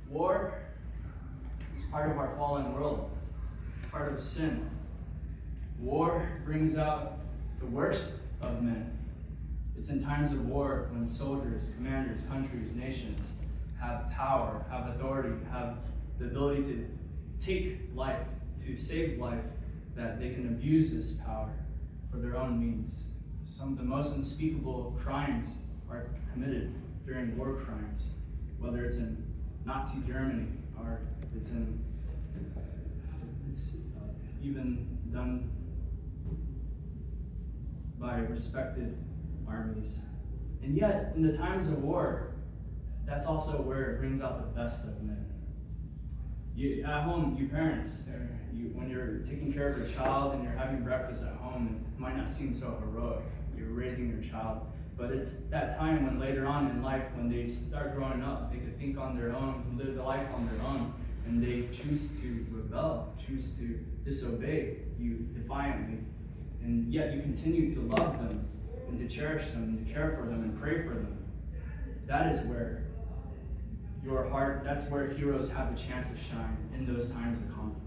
War is part of our fallen world, part of sin. War brings out the worst of men. It's in times of war when soldiers, commanders, countries, nations have power, have authority, have the ability to take life, to save life, that they can abuse this power for their own means. Some of the most unspeakable crimes are committed during war crimes, whether it's in Nazi Germany or it's even done by respected armies. And yet, in the times of war, that's also where it brings out the best of men. At home, you parents, when you're taking care of your child and you're having breakfast at home, it might not seem so heroic. You're raising your child. But it's that time when later on in life, when they start growing up, they could think on their own, live life on their own, and they choose to rebel, choose to disobey you defiantly. And yet you continue to love them and to cherish them and to care for them and pray for them. That is where your heart, that's where heroes have a chance to shine in those times of conflict.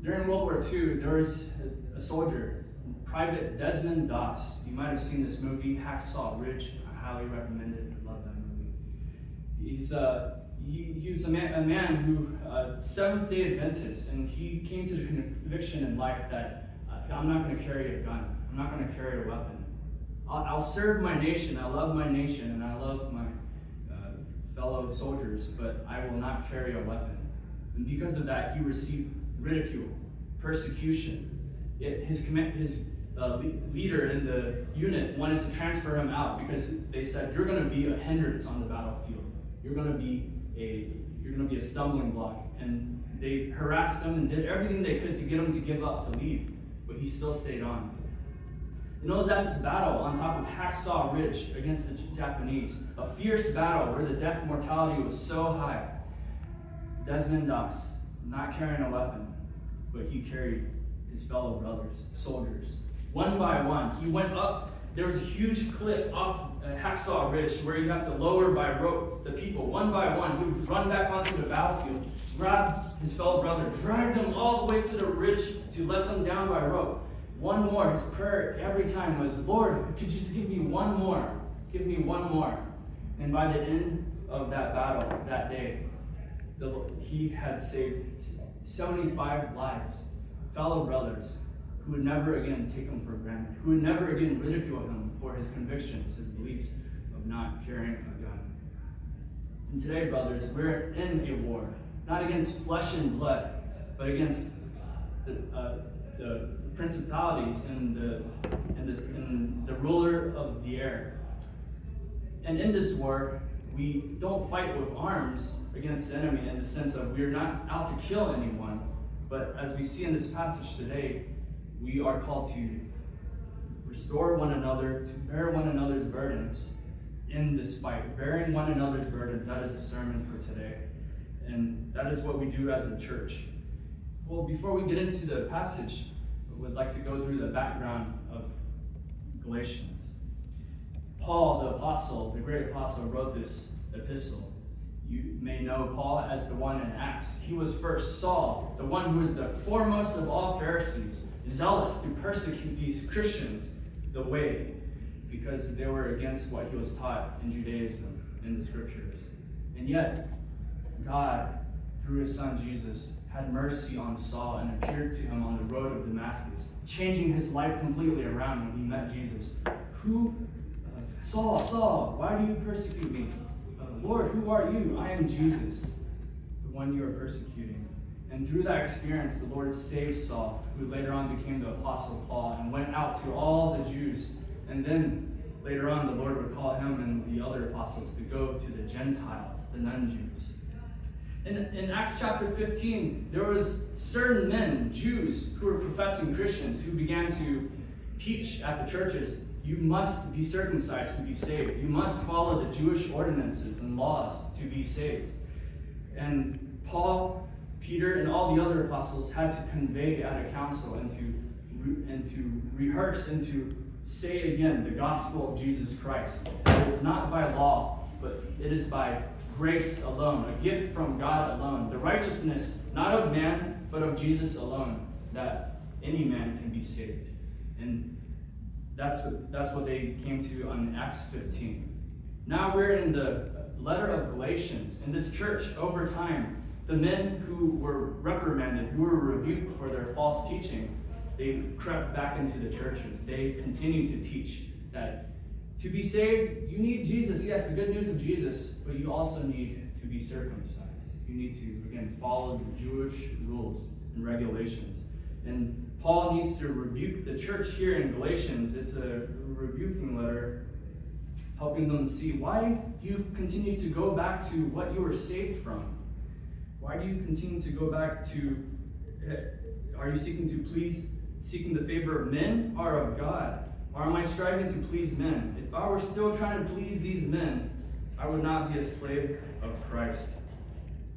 During World War II, there was a soldier, Private Desmond Doss. You might have seen this movie, Hacksaw Ridge. I highly recommend it. I love that movie. He was a man who, Seventh-day Adventist, and he came to the conviction in life that I'm not going to carry a gun. I'm not going to carry a weapon. I'll serve my nation. I love my nation, and I love my fellow soldiers, but I will not carry a weapon. And because of that, he received ridicule, persecution. His leader in the unit wanted to transfer him out because they said, you're going to be a hindrance on the battlefield. You're going to be a stumbling block. And they harassed him and did everything they could to get him to give up, to leave. But he still stayed on. And it was at this battle on top of Hacksaw Ridge against the Japanese, a fierce battle where the death mortality was so high. Desmond Doss, not carrying a weapon, but he carried his fellow brothers, soldiers. One by one, he went up. There was a huge cliff off Hacksaw Ridge where you have to lower by rope the people. One by one, he would run back onto the battlefield, grab his fellow brother, drag them all the way to the ridge to let them down by rope. One more. His prayer every time was, Lord, could you just give me one more? Give me one more. And by the end of that battle, that day, he had saved 75 lives, fellow brothers, who would never again take him for granted, who would never again ridicule him for his convictions, his beliefs of not carrying a gun. And today, brothers, we're in a war, not against flesh and blood, but against the principalities and the ruler of the air. And in this war, we don't fight with arms against the enemy in the sense of we're not out to kill anyone, but as we see in this passage today, we are called to restore one another, to bear one another's burdens in this fight. Bearing one another's burdens, that is the sermon for today. And that is what we do as a church. Well, before we get into the passage, I would like to go through the background of Galatians. Paul, the apostle, the great apostle, wrote this epistle. You may know Paul as the one in Acts. He was first Saul, the one who was the foremost of all Pharisees, zealous to persecute these Christians the way, because they were against what he was taught in Judaism, in the scriptures. And yet, God, through his son Jesus, had mercy on Saul and appeared to him on the road of Damascus, changing his life completely around when he met Jesus. Saul, Saul, why do you persecute me? Lord, who are you? I am Jesus, the one you are persecuting. And through that experience, the Lord saved Saul, who later on became the Apostle Paul and went out to all the Jews. And then later on, the Lord would call him and the other apostles to go to the Gentiles, the non-Jews. In Acts chapter 15, there was certain men, Jews, who were professing Christians, who began to teach at the churches, you must be circumcised to be saved. You must follow the Jewish ordinances and laws to be saved. And Paul, Peter, and all the other apostles had to convey at a council and to rehearse and to say again the gospel of Jesus Christ. It is not by law, but it is by grace alone, a gift from God alone, the righteousness not of man, but of Jesus alone, that any man can be saved. And that's what they came to on Acts 15. Now we're in the letter of Galatians. In this church, over time, the men who were reprimanded, who were rebuked for their false teaching, they crept back into the churches. They continued to teach that to be saved, you need Jesus. Yes, the good news of Jesus, but you also need to be circumcised. You need to, again, follow the Jewish rules and regulations. And Paul needs to rebuke the church here in Galatians. It's a rebuking letter, helping them see why you continue to go back to what you were saved from. Why do you continue to go back to, are you seeking the favor of men or of God? Or am I striving to please men? If I were still trying to please these men, I would not be a slave of Christ.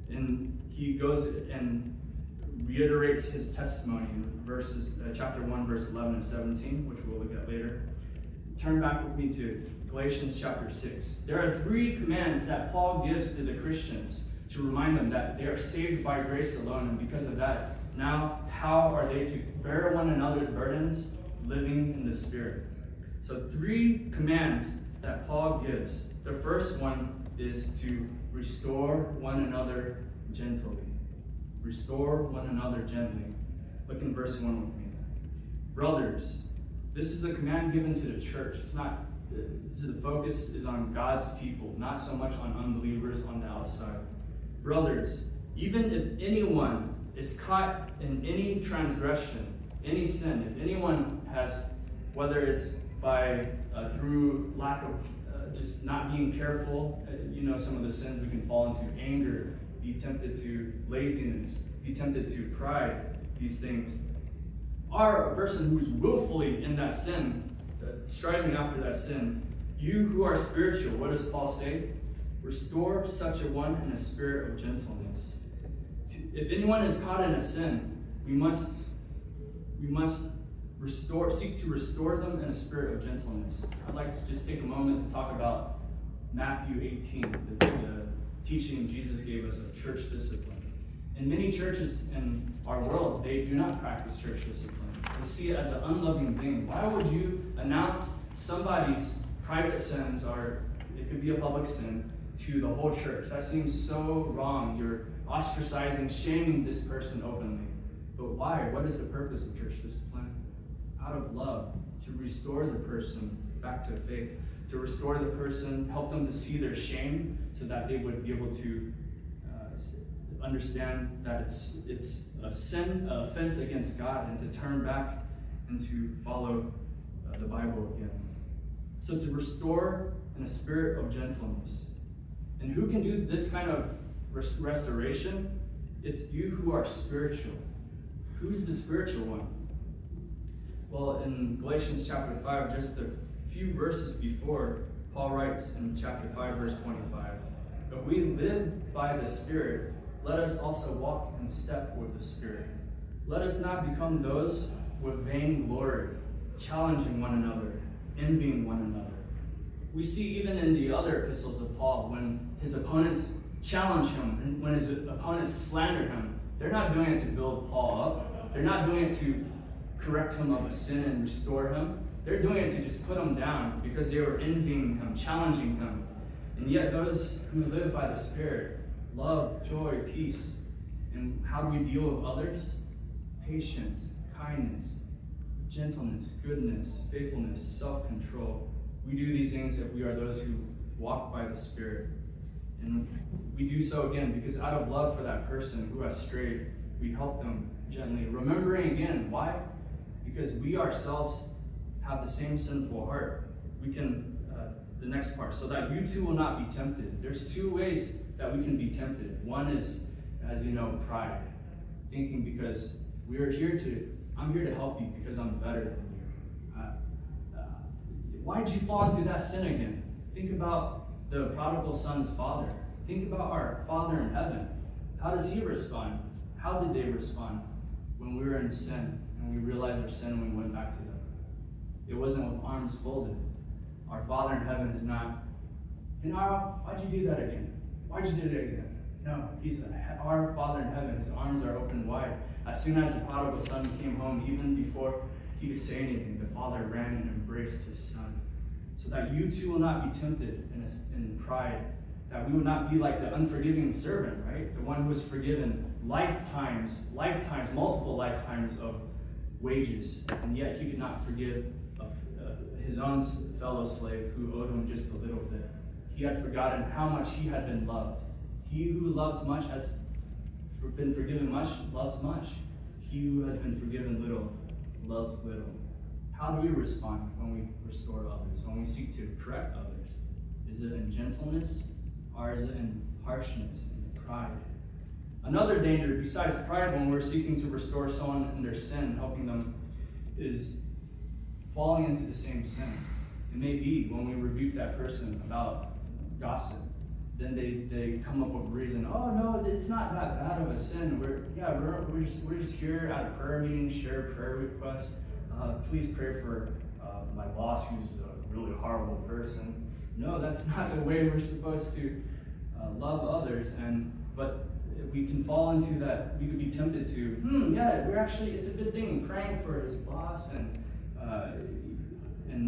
And he goes and reiterates his testimony in chapter 1, verse 11 and 17, which we'll look at later. Turn back with me to Galatians chapter 6. There are 3 commands that Paul gives to the Christians to remind them that they are saved by grace alone, and because of that, now how are they to bear one another's burdens, living in the Spirit? So 3 commands that Paul gives. The first one is to restore one another gently. Restore one another gently. Look in verse 1 with me. Brothers, this is a command given to the church. The focus is on God's people, not so much on unbelievers on the outside. Brothers, even if anyone is caught in any transgression, any sin, if anyone has, whether it's through lack of just not being careful, some of the sins we can fall into: anger, be tempted to laziness, be tempted to pride, these things. Or a person who's willfully in that sin, striving after that sin, you who are spiritual, what does Paul say? Restore such a one in a spirit of gentleness. If anyone is caught in a sin, we must seek to restore them in a spirit of gentleness. I'd like to just take a moment to talk about Matthew 18, the teaching Jesus gave us of church discipline. In many churches in our world, they do not practice church discipline. They see it as an unloving thing. Why would you announce somebody's private sins, or it could be a public sin, to the whole church? That seems so wrong. You're ostracizing, shaming this person openly. But why? What is the purpose of church discipline? Out of love, to restore the person back to faith, to restore the person, help them to see their shame so that they would be able to understand that it's a sin, an offense against God, and to turn back and to follow the Bible again. So to restore in a spirit of gentleness. And who can do this kind of restoration? It's you who are spiritual. Who's the spiritual one? Well, in Galatians chapter 5, just a few verses before, Paul writes in chapter 5, verse 25, "If we live by the Spirit, let us also walk in step with the Spirit. Let us not become those with vain glory, challenging one another, envying one another." We see even in the other epistles of Paul, when his opponents challenge him, and when his opponents slander him, they're not doing it to build Paul up. They're not doing it to correct him of a sin and restore him. They're doing it to just put him down because they were envying him, challenging him. And yet those who live by the Spirit, love, joy, peace. And how do we deal with others? Patience, kindness, gentleness, goodness, faithfulness, self-control. We do these things if we are those who walk by the Spirit. And we do so again because out of love for that person who has strayed, we help them gently. Remembering again, why? Because we ourselves have the same sinful heart. We can, the next part, so that you too will not be tempted. There's 2 ways that we can be tempted. One is, as you know, pride. Thinking because I'm here to help you because I'm better than you. Why'd you fall into that sin again? Think about the prodigal son's father. Think about our Father in heaven. How does he respond? How did they respond when we were in sin and we realized our sin and we went back to them? It wasn't with arms folded. Our Father in heaven is not, why'd you do that again? Why'd you do it again? No, he's our Father in heaven. His arms are open wide. As soon as the prodigal son came home, even before he could say anything, the father ran and embraced his son. So that you too will not be tempted in pride, that we will not be like the unforgiving servant, right? The one who was forgiven lifetimes, multiple lifetimes of wages, and yet he could not forgive his own fellow slave who owed him just a little bit. He had forgotten how much he had been loved. He who loves much has been forgiven much, loves much. He who has been forgiven little, loves little. How do we respond when we restore others, when we seek to correct others? Is it in gentleness, or is it in harshness and pride? Another danger besides pride when we're seeking to restore someone in their sin, helping them, is falling into the same sin. It may be when we rebuke that person about gossip, then they come up with a reason. Oh no, it's not that bad of a sin. We're just here at a prayer meeting, share a prayer request. Please pray for my boss, who's a really horrible person. No, that's not the way we're supposed to love others. But we can fall into that. We could be tempted to, it's a good thing praying for his boss, and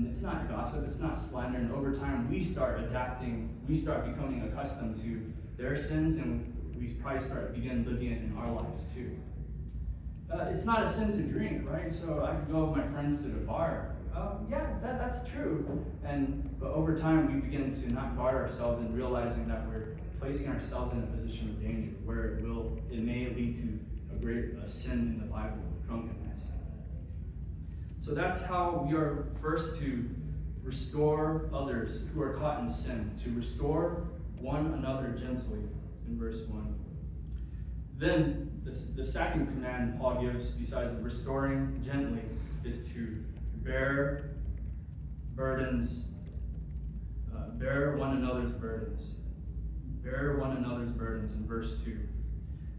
it's not gossip, it's not slander. And over time, we start adapting, we start becoming accustomed to their sins, and we probably begin living it in our lives too. It's not a sin to drink, right? So I could go with my friends to the bar. That's true. But over time, we begin to not guard ourselves and realizing that we're placing ourselves in a position of danger where it may lead to a sin in the Bible, drunkenness. So that's how we are first to restore others who are caught in sin, to restore one another gently, in verse 1. Then the second command Paul gives, besides restoring gently, is to bear burdens, bear one another's burdens. Bear one another's burdens in verse 2.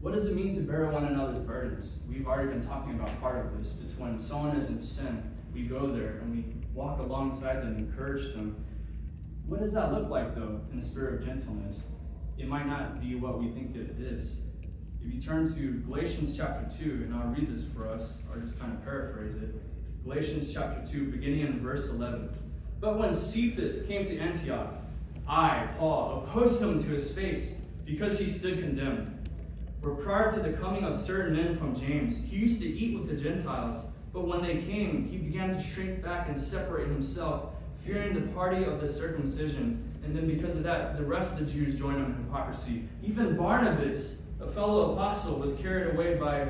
What does it mean to bear one another's burdens? We've already been talking about part of this. It's when someone is in sin, we go there and we walk alongside them, encourage them. What does that look like, though, in the spirit of gentleness? It might not be what we think it is. If you turn to Galatians chapter 2, and I'll read this for us, or just kind of paraphrase it. Galatians chapter 2, beginning in verse 11. But when Cephas came to Antioch, I, Paul, opposed him to his face, because he stood condemned. For prior to the coming of certain men from James, he used to eat with the Gentiles, but when they came, he began to shrink back and separate himself, fearing the party of the circumcision. And then because of that, the rest of the Jews joined him in hypocrisy. Even Barnabas, a fellow apostle, was carried away by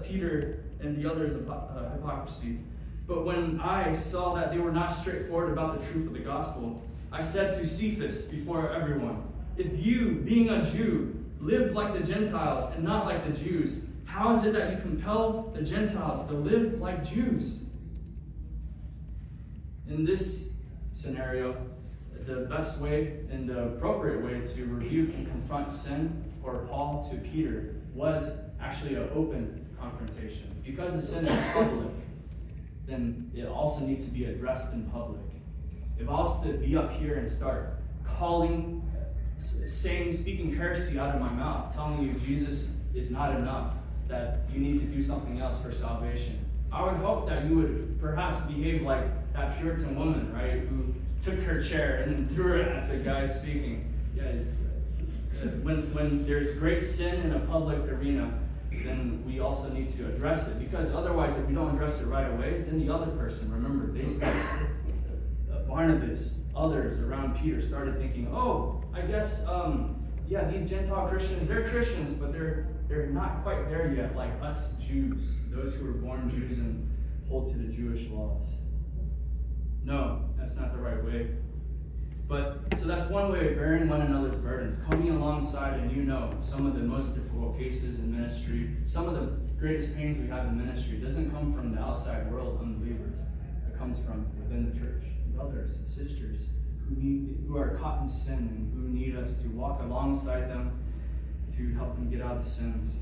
Peter and the others' hypocrisy. But when I saw that they were not straightforward about the truth of the gospel, I said to Cephas before everyone, if you, being a Jew, live like the Gentiles and not like the Jews, how is it that you compel the Gentiles to live like Jews? In this scenario, the best way and the appropriate way to rebuke and confront sin for Paul to Peter was actually an open confrontation. Because the sin is public, then it also needs to be addressed in public. If I was to be up here and start speaking heresy out of my mouth, telling you Jesus is not enough, that you need to do something else for salvation, I would hope that you would perhaps behave like that Puritan woman, right, who took her chair and then threw it at the guy speaking. When there's great sin in a public arena, then we also need to address it, because otherwise, if we don't address it right away, then the other person, remember, they started, Barnabas, others around Peter started thinking, I guess, these Gentile Christians, they're Christians, but they're not quite there yet, like us Jews, those who were born Jews and hold to the Jewish laws. No, that's not the right way. So that's one way of bearing one another's burdens, coming alongside, and some of the most difficult cases in ministry, some of the greatest pains we have in ministry doesn't come from the outside world, unbelievers. It comes from within the church, brothers, sisters, who are caught in sin and who need us to walk alongside them to help them get out of the sins.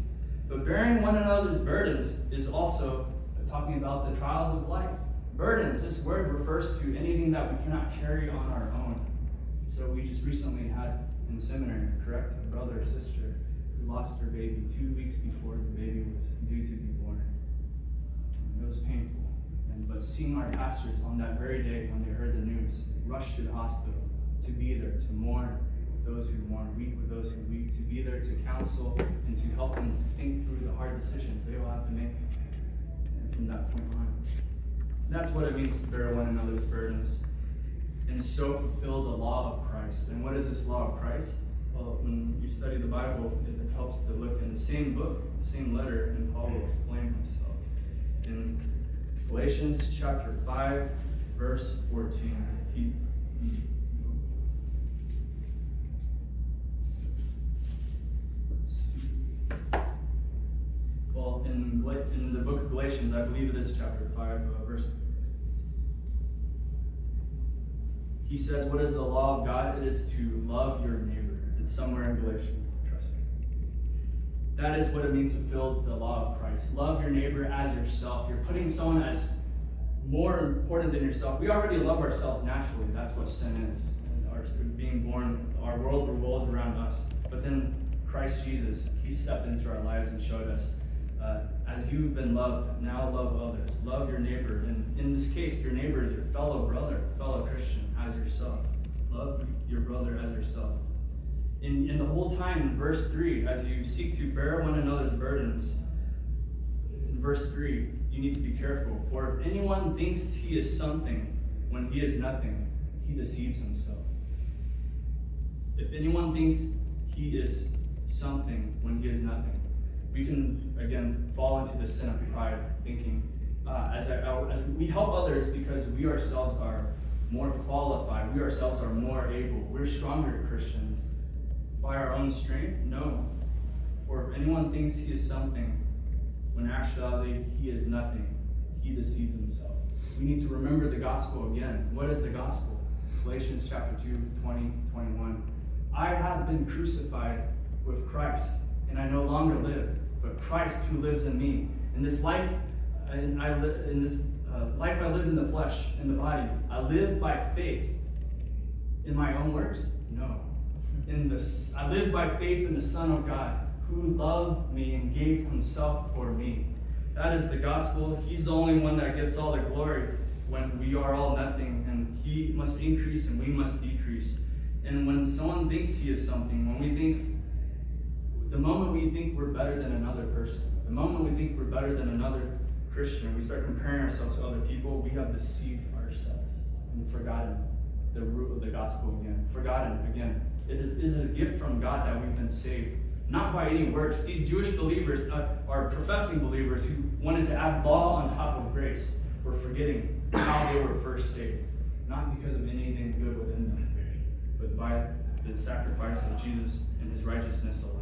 But bearing one another's burdens is also talking about the trials of life. Burdens, this word refers to anything that we cannot carry on our own. So we just recently had in seminary, correct? A brother or sister who lost their baby 2 weeks before the baby was due to be born. It was painful. But seeing our pastors on that very day when they heard the news, rush to the hospital to be there, to mourn with those who mourn, weep with those who weep, to be there to counsel and to help them think through the hard decisions they will have to make. And from that point on, that's what it means to bear one another's burdens and so fulfill the law of Christ. And what is this law of Christ? Well, when you study the Bible, it helps to look in the same book, the same letter, and Paul will explain himself. In Galatians chapter 5, verse 14. Well, in the book of Galatians, I believe it is chapter 5, verse. He says, what is the law of God? It is to love your neighbor. It's somewhere in Galatians, trust me. That is what it means to fulfill the law of Christ. Love your neighbor as yourself. You're putting someone as more important than yourself. We already love ourselves naturally. That's what sin is. Our being born, our world revolves around us. But then Christ Jesus, he stepped into our lives and showed us, as you've been loved, now love others. Love your neighbor. And in this case, your neighbor is your fellow brother, fellow Christian, as yourself. Love your brother as yourself. In the whole time, in verse 3, as you seek to bear one another's burdens, in verse 3, you need to be careful. For if anyone thinks he is something when he is nothing, he deceives himself. If anyone thinks he is something when he is nothing, we can, again, fall into the sin of pride, thinking, as we help others because we ourselves are more qualified, we ourselves are more able, we're stronger Christians. By our own strength? No. For if anyone thinks he is something, when actually he is nothing, he deceives himself. We need to remember the gospel again. What is the gospel? Galatians chapter 2, 20, 21. I have been crucified with Christ, and I no longer live, but Christ who lives in me. In this life, life I live in the flesh, in the body. I live by faith. In my own works? No. I live by faith in the Son of God, who loved me and gave himself for me. That is the gospel. He's the only one that gets all the glory when we are all nothing, and he must increase and we must decrease. And when someone thinks he is something, the moment we think we're better than another person, the moment we think we're better than another Christian, we start comparing ourselves to other people, we have deceived ourselves and forgotten the root of the gospel again. Forgotten again. It is a gift from God that we've been saved. Not by any works. These Jewish believers are professing believers who wanted to add law on top of grace were forgetting how they were first saved. Not because of anything good within them, but by the sacrifice of Jesus and his righteousness alone.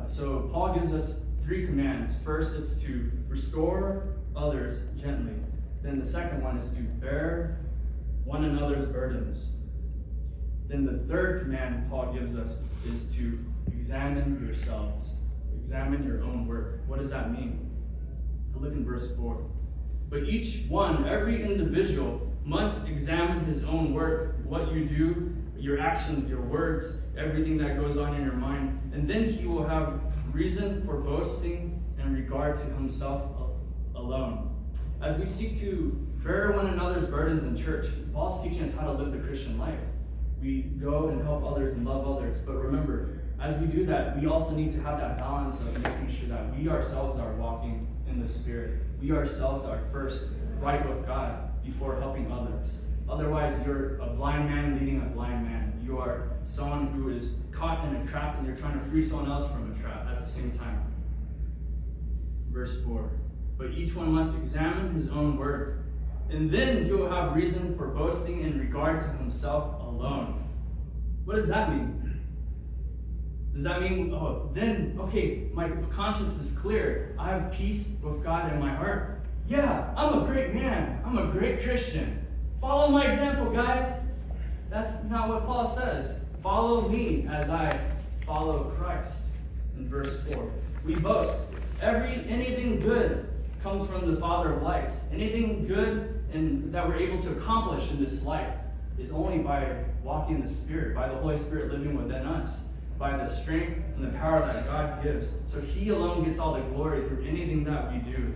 So Paul gives us 3 commands. First, it's to restore others gently. Then the second one is to bear one another's burdens. Then the third command Paul gives us is to examine yourselves. Examine your own work. What does that mean? Look in verse 4. But each one, every individual, must examine his own work, what you do, your actions, your words, everything that goes on in your mind. And then he will have reason for boasting in regard to himself alone. As we seek to bear one another's burdens in church, Paul's teaching us how to live the Christian life. We go and help others and love others. But remember, as we do that, we also need to have that balance of making sure that we ourselves are walking in the Spirit. We ourselves are first right with God before helping others. Otherwise, you're a blind man leading a blind man. You are someone who is caught in a trap and you're trying to free someone else from a trap at the same time. Verse 4. But each one must examine his own work, and then he will have reason for boasting in regard to himself alone. What does that mean? Does that mean, my conscience is clear. I have peace with God in my heart. Yeah, I'm a great man. I'm a great Christian. Follow my example, guys. That's not what Paul says. Follow me as I follow Christ. In verse 4, we boast. Anything good comes from the Father of lights. Anything good that we're able to accomplish in this life, is only by walking in the Spirit, by the Holy Spirit living within us, by the strength and the power that God gives. So He alone gets all the glory through anything that we do.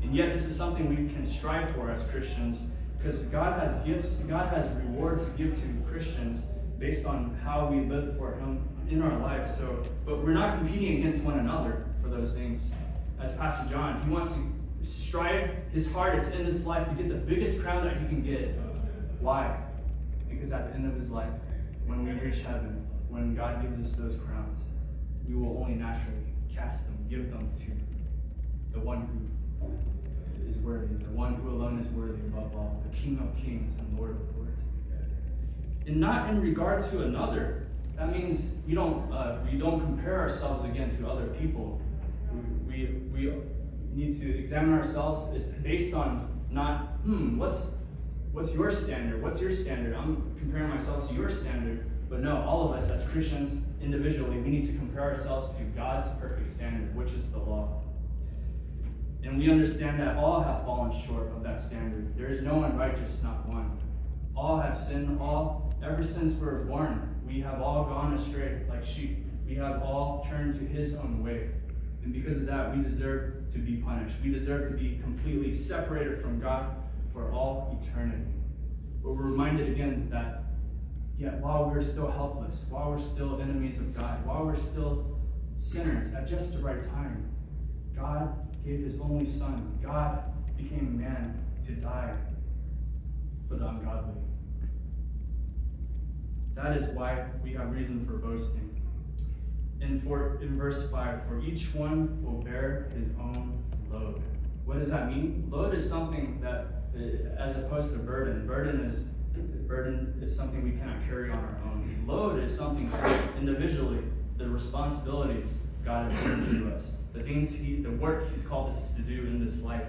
And yet this is something we can strive for as Christians, because God has gifts, God has rewards to give to Christians based on how we live for Him in our lives. But we're not competing against one another for those things. As Pastor John, he wants to strive his hardest in this life to get the biggest crown that he can get. Why? Because at the end of his life, when we reach heaven, when God gives us those crowns, we will only naturally cast them, give them to the one who is worthy, the one who alone is worthy above all, the King of Kings and Lord of Lords. And not in regard to another. That means we don't compare ourselves again to other people. We need to examine ourselves. It's based on not, what's your standard? What's your standard? I'm comparing myself to your standard. But no, all of us as Christians, individually, we need to compare ourselves to God's perfect standard, which is the law. And we understand that all have fallen short of that standard. There is no one righteous, not one. All have sinned, ever since we were born, we have all gone astray like sheep. We have all turned to His own way. And because of that, we deserve to be punished. We deserve to be completely separated from God for all eternity. But we're reminded again that, while we're still helpless, while we're still enemies of God, while we're still sinners at just the right time, God gave His only Son. God became man to die for the ungodly. That is why we have reason for boasting. In verse 5, for each one will bear his own load. What does that mean? Load is something that, as opposed to burden. Burden is something we cannot carry on our own. Load is something carried individually. The responsibilities God has given to us, the work He's called us to do in this life.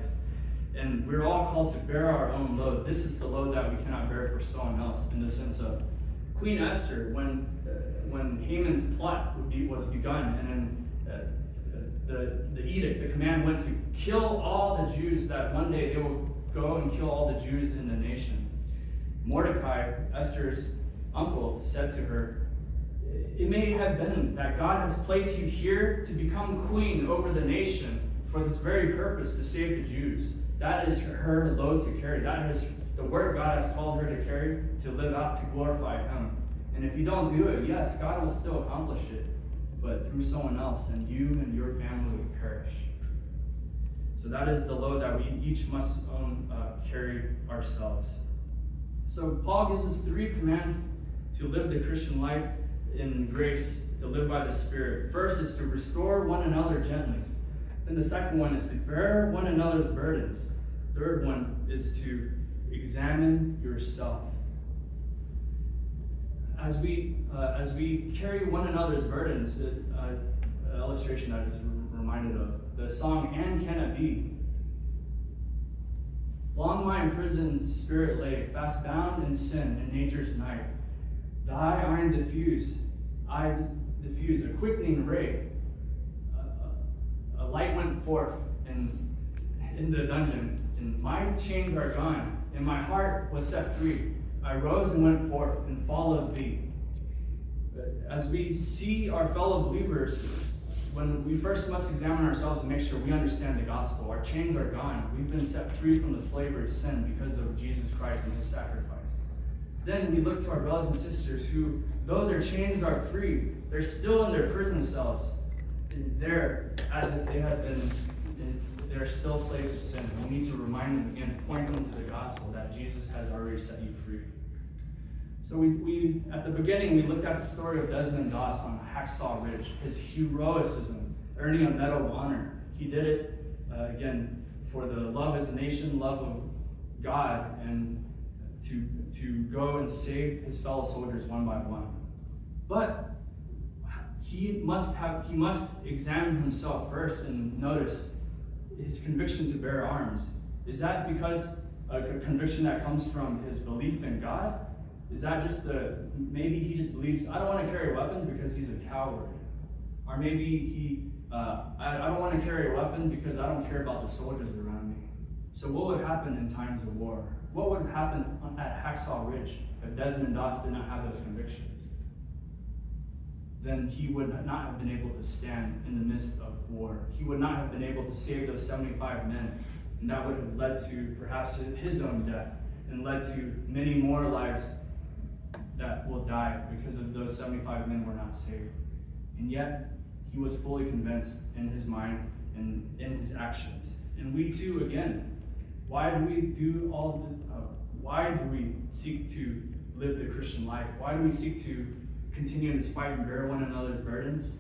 And we're all called to bear our own load. This is the load that we cannot bear for someone else, in the sense of Queen Esther, when Haman's plot was begun, and then the edict, the command went to kill all the Jews, that one day they will go and kill all the Jews in the nation. Mordecai, Esther's uncle, said to her, it may have been that God has placed you here to become queen over the nation for this very purpose, to save the Jews. That is her load to carry. That is the work God has called her to carry, to live out, to glorify Him. And if you don't do it, yes, God will still accomplish it, but through someone else, and you and your family will perish. So that is the load that we each must carry ourselves. So Paul gives us 3 commands to live the Christian life in grace, to live by the Spirit. First is to restore one another gently. Then the second one is to bear one another's burdens. Third one is to examine yourself. As we carry one another's burdens, an illustration I was reminded of, the song "And Can It Be?" Long my imprisoned spirit lay, fast bound in sin in nature's night. Thy iron diffuse, a quickening ray. A light went forth in the dungeon, and my chains are gone, and my heart was set free. I rose and went forth and followed Thee. As we see our fellow believers, when we first must examine ourselves and make sure we understand the gospel. Our chains are gone. We've been set free from the slavery of sin because of Jesus Christ and His sacrifice. Then we look to our brothers and sisters who, though their chains are free, they're still in their prison cells. They're as if they have been, they're still slaves of sin. And we need to remind them again, point them to the gospel that Jesus has already set you free. So we at the beginning, we looked at the story of Desmond Doss on Hacksaw Ridge, his heroism, earning a Medal of Honor. He did it, again, for the love as a nation, love of God, and to go and save his fellow soldiers one by one. But he must examine himself first and notice his conviction to bear arms. Is that because a conviction that comes from his belief in God? Is that just maybe he just believes, I don't want to carry a weapon because he's a coward? Or maybe I don't want to carry a weapon because I don't care about the soldiers around me. So what would happen in times of war? What would happen at Hacksaw Ridge? if Desmond Doss did not have those convictions, then he would not have been able to stand in the midst of war. He would not have been able to save those 75 men, and that would have led to perhaps his own death and led to many more lives that will die because of those 75 men were not saved. And yet, he was fully convinced in his mind and in his actions. And we too, again, why do we seek to live the Christian life? Why do we seek to continue in this fight and bear one another's burdens?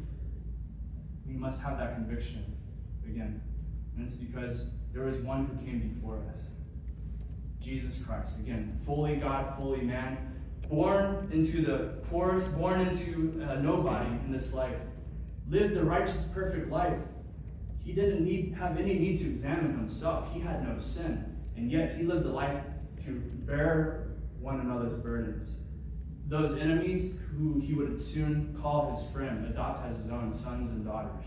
We must have that conviction again. And it's because there was one who came before us. Jesus Christ, again, fully God, fully man, born into the poorest, born into nobody in this life, lived the righteous, perfect life. He didn't have any need to examine himself. He had no sin. And yet he lived a life to bear one another's burdens. Those enemies who he would soon call his friend, adopt as his own sons and daughters.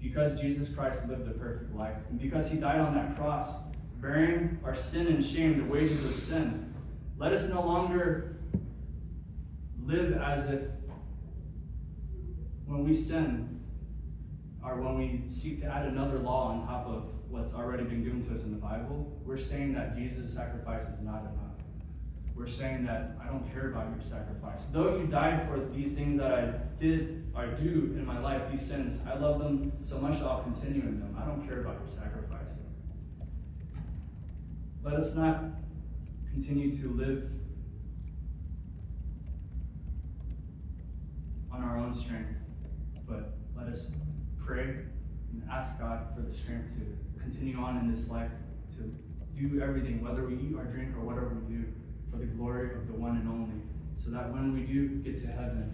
Because Jesus Christ lived the perfect life, and because he died on that cross, bearing our sin and shame, the wages of sin, let us no longer live as if when we sin, or when we seek to add another law on top of what's already been given to us in the Bible, we're saying that Jesus' sacrifice is not enough. We're saying that I don't care about your sacrifice. Though you died for these things that I did or do in my life, these sins, I love them so much that I'll continue in them. I don't care about your sacrifice. Let us not continue to live on our own strength, but let us pray and ask God for the strength to continue on in this life, to do everything, whether we eat or drink or whatever we do, for the glory of the one and only, so that when we do get to heaven,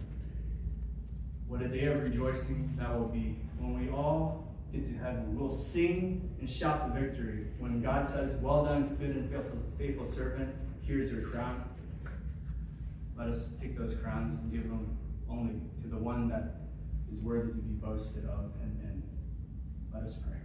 what a day of rejoicing that will be. When we all get to heaven, we'll sing and shout the victory. When God says, "Well done, good and faithful servant, here's your crown." Let us take those crowns and give them only to the one that is worthy to be boasted of. And let us pray.